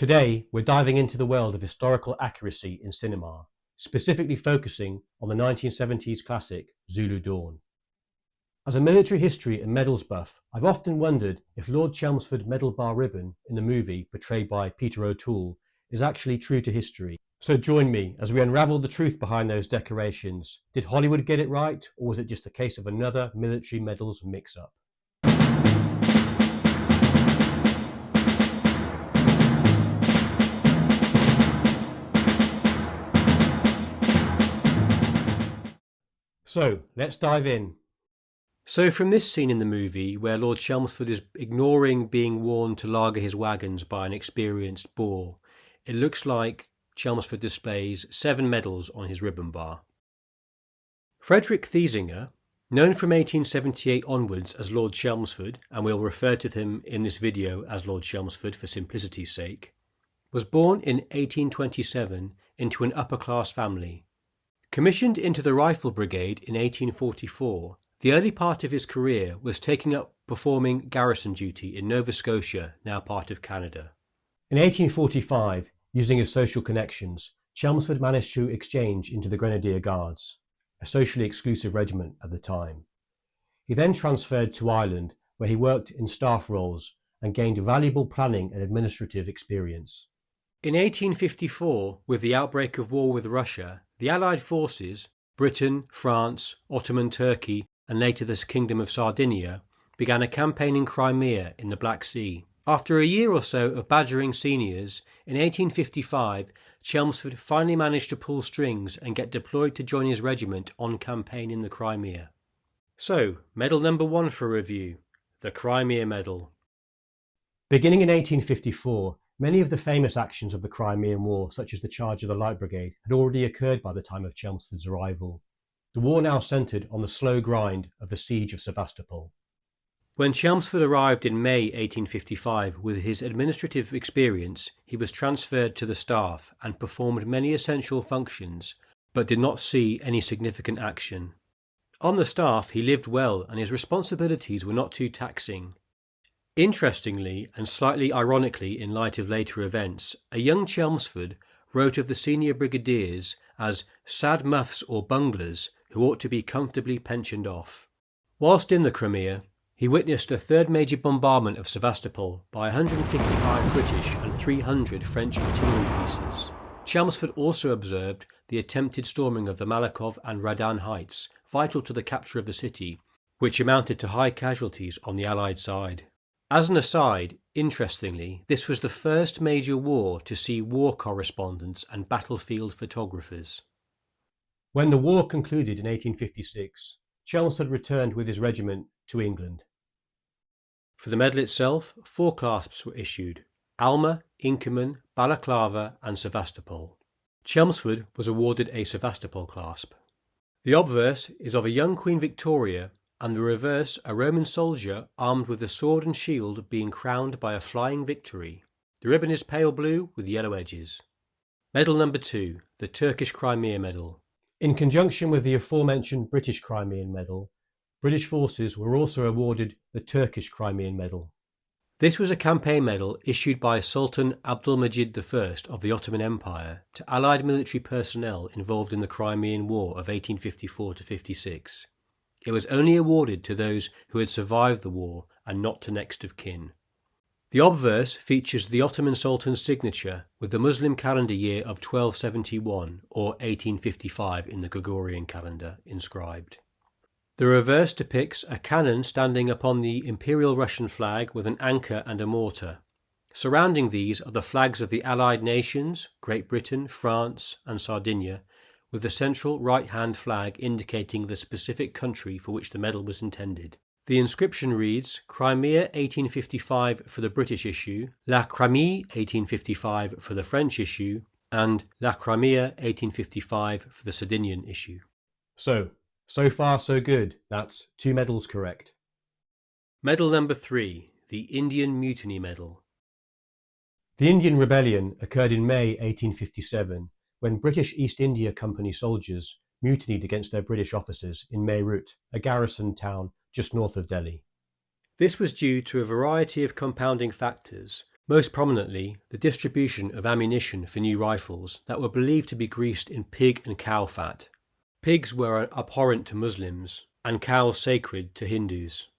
Today, we're diving into the world of historical accuracy in cinema, specifically focusing on the 1970s classic Zulu Dawn. As a military history and medals buff, I've often wondered if Lord Chelmsford medal bar ribbon in the movie portrayed by Peter O'Toole is actually true to history. So join me as we unravel the truth behind those decorations. Did Hollywood get it right, or was it just a case of another military medals mix-up? So, let's dive in. So from this scene in the movie, where Lord Chelmsford is ignoring being warned to lager his wagons by an experienced boor, it looks like Chelmsford displays 7 medals on his ribbon bar. Frederic Thesiger, known from 1878 onwards as Lord Chelmsford, and we'll refer to him in this video as Lord Chelmsford for simplicity's sake, was born in 1827 into an upper-class family. Commissioned into the Rifle Brigade in 1844, the early part of his career was taking up performing garrison duty in Nova Scotia, now part of Canada. In 1845, using his social connections, Chelmsford managed to exchange into the Grenadier Guards, a socially exclusive regiment at the time. He then transferred to Ireland, where he worked in staff roles and gained valuable planning and administrative experience. In 1854, with the outbreak of war with Russia, the Allied forces, Britain, France, Ottoman Turkey, and later the Kingdom of Sardinia, began a campaign in Crimea in the Black Sea. After a year or so of badgering seniors, in 1855, Chelmsford finally managed to pull strings and get deployed to join his regiment on campaign in the Crimea. So, medal number 1 for review, the Crimea Medal. Beginning in 1854, many of the famous actions of the Crimean War, such as the charge of the Light Brigade, had already occurred by the time of Chelmsford's arrival. The war now centred on the slow grind of the siege of Sevastopol. When Chelmsford arrived in May 1855 with his administrative experience, he was transferred to the staff and performed many essential functions, but did not see any significant action. On the staff, he lived well and his responsibilities were not too taxing. Interestingly, and slightly ironically in light of later events, a young Chelmsford wrote of the senior brigadiers as sad muffs or bunglers who ought to be comfortably pensioned off. Whilst in the Crimea, he witnessed a third major bombardment of Sevastopol by 155 British and 300 French artillery pieces. Chelmsford also observed the attempted storming of the Malakoff and Radan heights, vital to the capture of the city, which amounted to high casualties on the Allied side. As an aside, interestingly, this was the first major war to see war correspondents and battlefield photographers. When the war concluded in 1856, Chelmsford returned with his regiment to England. For the medal itself, 4 clasps were issued: Alma, Inkerman, Balaclava and Sevastopol. Chelmsford was awarded a Sevastopol clasp. The obverse is of a young Queen Victoria, and the reverse a Roman soldier armed with a sword and shield being crowned by a flying victory. The ribbon is pale blue with yellow edges. Medal number 2, the Turkish Crimea Medal. In conjunction with the aforementioned British Crimean Medal, British forces were also awarded the Turkish Crimean Medal. This was a campaign medal issued by Sultan Abdülmecid I of the Ottoman Empire to Allied military personnel involved in the Crimean War of 1854-56. It was only awarded to those who had survived the war and not to next of kin. The obverse features the Ottoman Sultan's signature with the Muslim calendar year of 1271 or 1855 in the Gregorian calendar inscribed. The reverse depicts a cannon standing upon the Imperial Russian flag with an anchor and a mortar. Surrounding these are the flags of the Allied nations, Great Britain, France and Sardinia, with the central right-hand flag indicating the specific country for which the medal was intended. The inscription reads Crimea 1855 for the British issue, La Crimée 1855 for the French issue, and La Crimea 1855 for the Sardinian issue. So far so good. That's 2 medals correct. Medal number 3, the Indian Mutiny Medal. The Indian Rebellion occurred in May 1857 when British East India Company soldiers mutinied against their British officers in Meerut, a garrison town just north of Delhi. This was due to a variety of compounding factors, most prominently the distribution of ammunition for new rifles that were believed to be greased in pig and cow fat. Pigs were abhorrent to Muslims, and cows sacred to Hindus.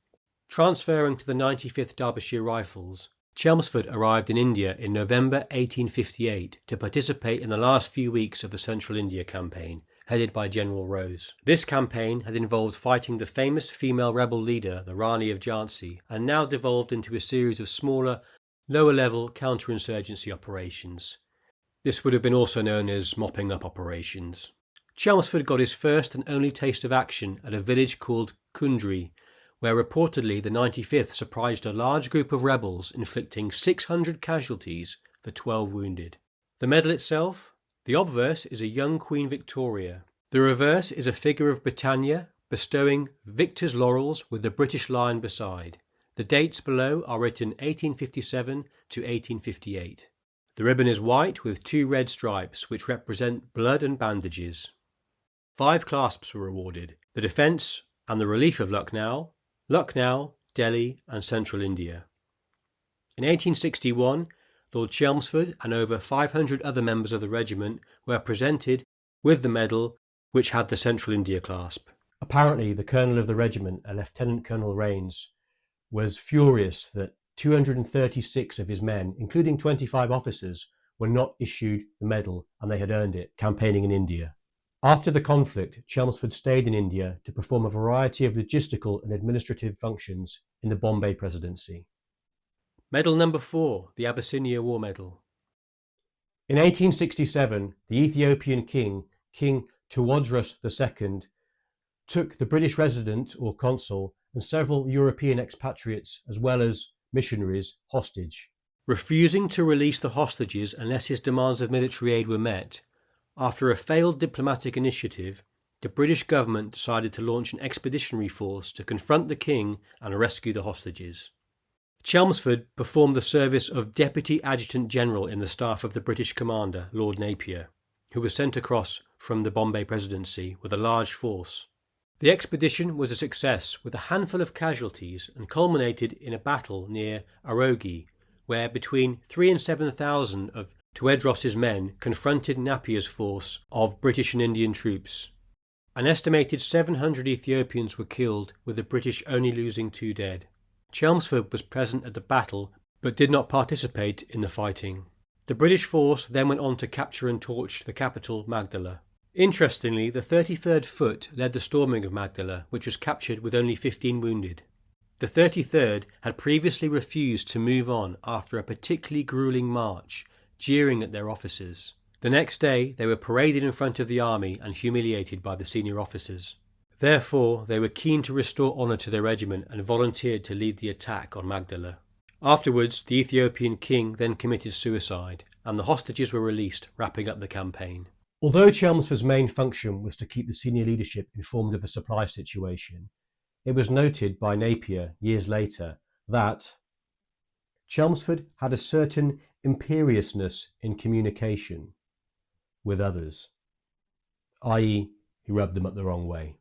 Transferring to the 95th Derbyshire Rifles, Chelmsford arrived in India in November 1858 to participate in the last few weeks of the Central India Campaign, headed by General Rose. This campaign had involved fighting the famous female rebel leader, the Rani of Jhansi, and now devolved into a series of smaller, lower-level counterinsurgency operations. This would have been also known as mopping-up operations. Chelmsford got his first and only taste of action at a village called Kundry, where reportedly the 95th surprised a large group of rebels, inflicting 600 casualties for 12 wounded. The medal itself? The obverse is a young Queen Victoria. The reverse is a figure of Britannia bestowing victor's laurels with the British lion beside. The dates below are written 1857 to 1858. The ribbon is white with 2 red stripes, which represent blood and bandages. 5 clasps were awarded: the defence and the relief of Lucknow, Delhi and Central India. In 1861, Lord Chelmsford and over 500 other members of the regiment were presented with the medal which had the Central India clasp. Apparently, the colonel of the regiment, a Lieutenant Colonel Rains, was furious that 236 of his men, including 25 officers, were not issued the medal, and they had earned it campaigning in India. After the conflict, Chelmsford stayed in India to perform a variety of logistical and administrative functions in the Bombay Presidency. Medal number 4, the Abyssinia War Medal. In 1867, the Ethiopian king, King Tawadros II, took the British resident or consul and several European expatriates as well as missionaries hostage. Refusing to release the hostages unless his demands of military aid were met, after a failed diplomatic initiative, the British government decided to launch an expeditionary force to confront the king and rescue the hostages. Chelmsford performed the service of Deputy Adjutant General in the staff of the British commander, Lord Napier, who was sent across from the Bombay Presidency with a large force. The expedition was a success with a handful of casualties and culminated in a battle near Arogi, where between 3,000 and 7,000 of Tawadros's men confronted Napier's force of British and Indian troops. An estimated 700 Ethiopians were killed, with the British only losing 2 dead. Chelmsford was present at the battle but did not participate in the fighting. The British force then went on to capture and torch the capital, Magdala. Interestingly, the 33rd Foot led the storming of Magdala, which was captured with only 15 wounded. The 33rd had previously refused to move on after a particularly gruelling march, jeering at their officers. The next day they were paraded in front of the army and humiliated by the senior officers. Therefore, they were keen to restore honour to their regiment and volunteered to lead the attack on Magdala. Afterwards, the Ethiopian king then committed suicide, and the hostages were released, wrapping up the campaign. Although Chelmsford's main function was to keep the senior leadership informed of the supply situation, it was noted by Napier years later that Chelmsford had a certain imperiousness in communication with others, i.e., he rubbed them up the wrong way.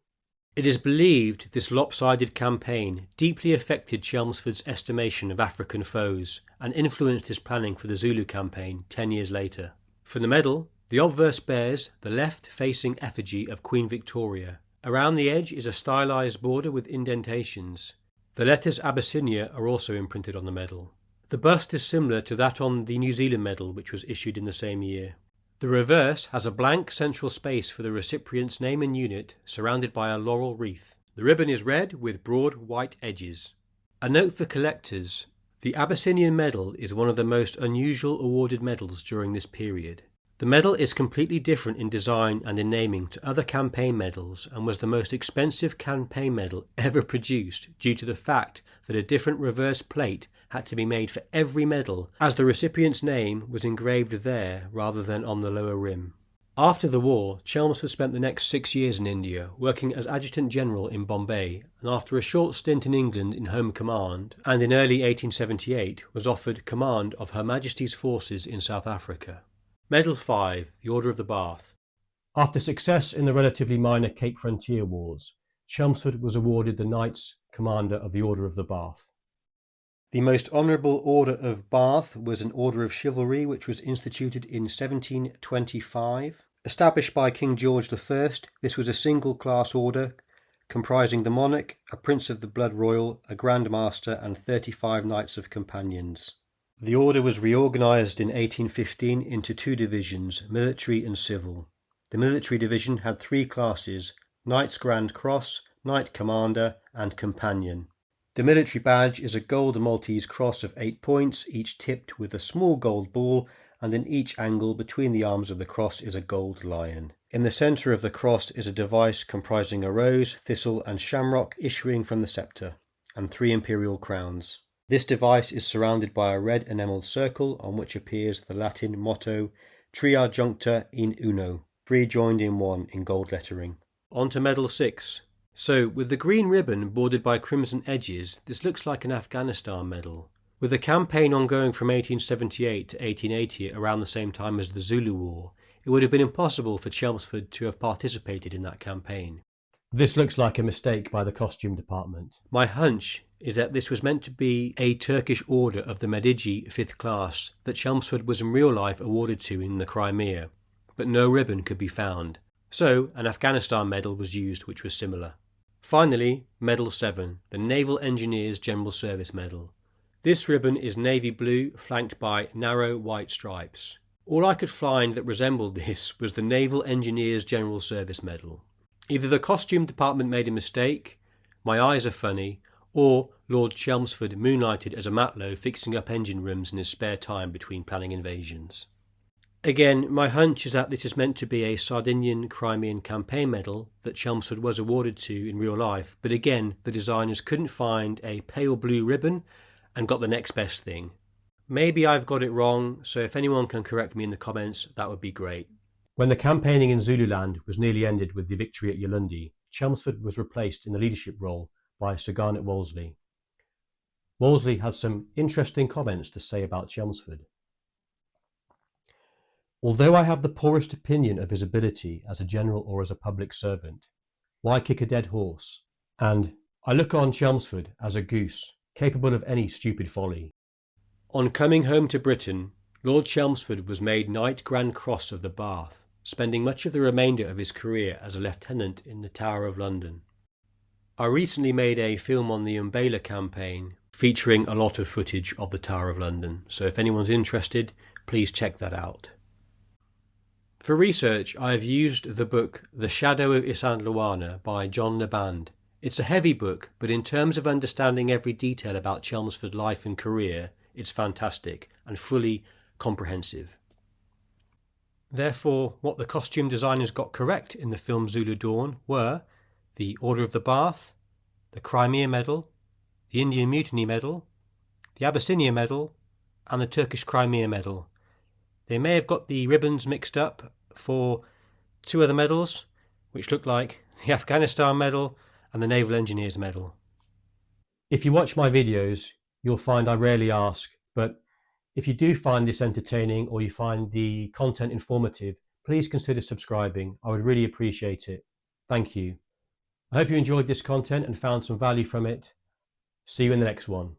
It is believed this lopsided campaign deeply affected Chelmsford's estimation of African foes and influenced his planning for the Zulu campaign 10 years later. For the medal, the obverse bears the left-facing effigy of Queen Victoria. Around the edge is a stylised border with indentations. The letters Abyssinia are also imprinted on the medal. The bust is similar to that on the New Zealand medal, which was issued in the same year. The reverse has a blank central space for the recipient's name and unit, surrounded by a laurel wreath. The ribbon is red with broad white edges. A note for collectors: the Abyssinian medal is one of the most unusual awarded medals during this period. The medal is completely different in design and in naming to other campaign medals and was the most expensive campaign medal ever produced due to the fact that a different reverse plate had to be made for every medal, as the recipient's name was engraved there rather than on the lower rim. After the war, Chelmsford spent the next 6 years in India, working as Adjutant General in Bombay, and after a short stint in England in Home Command, and in early 1878 was offered command of Her Majesty's forces in South Africa. Medal 5, the Order of the Bath. After success in the relatively minor Cape Frontier Wars, Chelmsford was awarded the Knights Commander of the Order of the Bath. The Most Honourable Order of Bath was an order of chivalry which was instituted in 1725. Established by King George I, this was a single-class order comprising the monarch, a prince of the blood royal, a grand master, and 35 knights of companions. The order was reorganised in 1815 into two divisions, military and civil. The military division had three classes: Knight's Grand Cross, Knight Commander, and Companion. The military badge is a gold Maltese cross of 8 points, each tipped with a small gold ball, and in each angle between the arms of the cross is a gold lion. In the centre of the cross is a device comprising a rose, thistle, and shamrock issuing from the sceptre, and 3 imperial crowns. This device is surrounded by a red enamelled circle on which appears the Latin motto Tria Juncta in Uno, 3 joined in 1 in gold lettering. On to Medal 6. So, with the green ribbon bordered by crimson edges, this looks like an Afghanistan medal. With a campaign ongoing from 1878 to 1880 around the same time as the Zulu War, it would have been impossible for Chelmsford to have participated in that campaign. This looks like a mistake by the costume department. My hunch is that this was meant to be a Turkish order of the Medici 5th class that Chelmsford was in real life awarded to in the Crimea, but no ribbon could be found. So, an Afghanistan medal was used which was similar. Finally, Medal 7, the Naval Engineers General Service Medal. This ribbon is navy blue, flanked by narrow white stripes. All I could find that resembled this was the Naval Engineers General Service Medal. Either the costume department made a mistake, my eyes are funny, or Lord Chelmsford moonlighted as a matlow fixing up engine rooms in his spare time between planning invasions. Again, my hunch is that this is meant to be a Sardinian Crimean campaign medal that Chelmsford was awarded to in real life, but again, the designers couldn't find a pale blue ribbon and got the next best thing. Maybe I've got it wrong, so if anyone can correct me in the comments, that would be great. When the campaigning in Zululand was nearly ended with the victory at Ulundi, Chelmsford was replaced in the leadership role by Sir Garnet Wolseley. Wolseley had some interesting comments to say about Chelmsford. Although I have the poorest opinion of his ability as a general or as a public servant, why kick a dead horse? And I look on Chelmsford as a goose, capable of any stupid folly. On coming home to Britain, Lord Chelmsford was made Knight Grand Cross of the Bath, spending much of the remainder of his career as a lieutenant in the Tower of London. I recently made a film on the Magdala campaign, featuring a lot of footage of the Tower of London, so if anyone's interested, please check that out. For research, I have used the book The Shadow of Isandlwana by John Leband. It's a heavy book, but in terms of understanding every detail about Chelmsford's life and career, it's fantastic and fully comprehensive. Therefore, what the costume designers got correct in the film Zulu Dawn were the Order of the Bath, the Crimea Medal, the Indian Mutiny Medal, the Abyssinia Medal, and the Turkish Crimea Medal. They may have got the ribbons mixed up for 2 other medals, which look like the Afghanistan Medal and the Naval Engineers Medal. If you watch my videos, you'll find I rarely ask, but if you do find this entertaining or you find the content informative, please consider subscribing. I would really appreciate it. Thank you. I hope you enjoyed this content and found some value from it. See you in the next one.